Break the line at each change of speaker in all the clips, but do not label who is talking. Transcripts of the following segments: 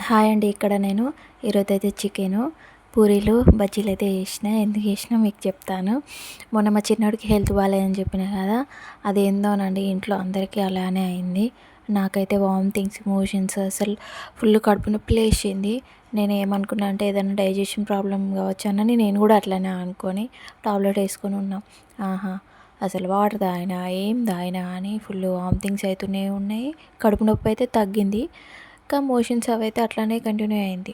Hi అండి. ఇక్కడ నేను ఈరోజైతే చికెను, పూరీలు, బజ్జీలైతే చేసిన. ఎందుకు చేసినా మీకు చెప్తాను. మొన్న మా చిన్నోడికి హెల్త్ బాలేదని చెప్పిన కదా, అదేందోనండి ఇంట్లో అందరికీ అలానే అయింది. నాకైతే వామిటింగ్స్, మోషన్స్, అసలు ఫుల్ కడుపు నొప్పి లేచింది. నేనేమనుకున్నా అంటే ఏదైనా డైజెషన్ ప్రాబ్లమ్ కావచ్చనని నేను కూడా అట్లనే అనుకొని టాబ్లెట్ వేసుకొని ఉన్నా. అసలు వాటర్ తాగినా ఏం తాగినా కానీ ఫుల్ వామిటింగ్స్ అవుతూనే ఉన్నాయి. కడుపు నొప్పి అయితే తగ్గింది, ఇంకా మోషన్స్ అవైతే అట్లానే కంటిన్యూ అయింది.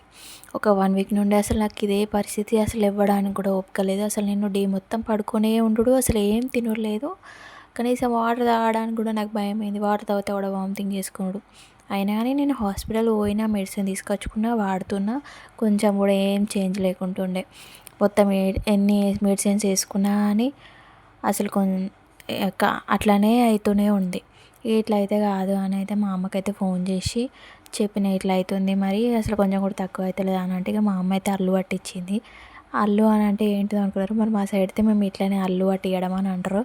ఒక 1 వీక్ నుండి అసలు నాకు ఇదే పరిస్థితి. అసలు ఇవ్వడానికి కూడా ఓపిక లేదు. అసలు నేను డే మొత్తం పడుకొనే ఉండుడు, అసలు ఏం తినలేదు. కనీసం వాటర్ తాగడానికి కూడా నాకు భయమైంది. వాటర్ తాగితే కూడా వామిటింగ్ చేసుకున్నాడు. అయినా కానీ నేను హాస్పిటల్ పోయినా, మెడిసిన్ తీసుకొచ్చుకున్నా, వాడుతున్నా. కొంచెం కూడా ఏం చేంజ్ లేకుంటుండే. మొత్తం ఎన్ని మెడిసిన్స్ వేసుకున్నా కానీ అసలు అట్లానే అవుతూనే ఉంది. ఇట్లా అయితే కాదు అని అయితే మా అమ్మకైతే ఫోన్ చేసి చెప్పిన, ఇట్లా అవుతుంది మరి అసలు కొంచెం కూడా తక్కువ అవుతలేదు అని అంటే, ఇక మా అమ్మ అయితే అల్లు పట్టించింది. అల్లు అని అంటే ఏంటిది అనుకున్నారు. మరి మా సైడ్ అయితే మేము ఇట్లనే అల్లు పట్టియడం అని అంటారు.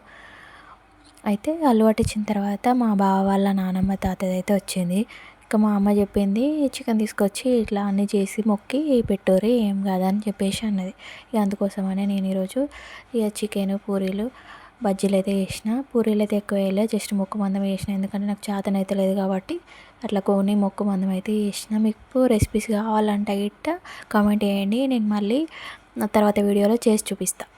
అయితే అల్లు పట్టించిన తర్వాత మా బావ వాళ్ళ నానమ్మ తాతయ్య అయితే వచ్చింది. ఇక మా అమ్మ చెప్పింది, చికెన్ తీసుకొచ్చి ఇట్లా అన్నీ చేసి మొక్కి పెట్టుర్రి, ఏం కాదని చెప్పేసి అన్నది. ఇక అందుకోసమనే నేను ఈరోజు ఇక చికెన్, పూరీలు, బజ్జీలు అయితే చేసిన. పూరీలు అయితే ఎక్కువ వేయలేదు, జస్ట్ మొక్కు మందం వేసిన. ఎందుకంటే నాకు చేతనైతే లేదు కాబట్టి అట్లా కొన్ని మొక్కు మందం అయితే చేసిన. మీకు రెసిపీస్ కావాలంటే గిట్ట కామెంట్ చేయండి, నేను మళ్ళీ తర్వాత వీడియోలో చేసి చూపిస్తాను.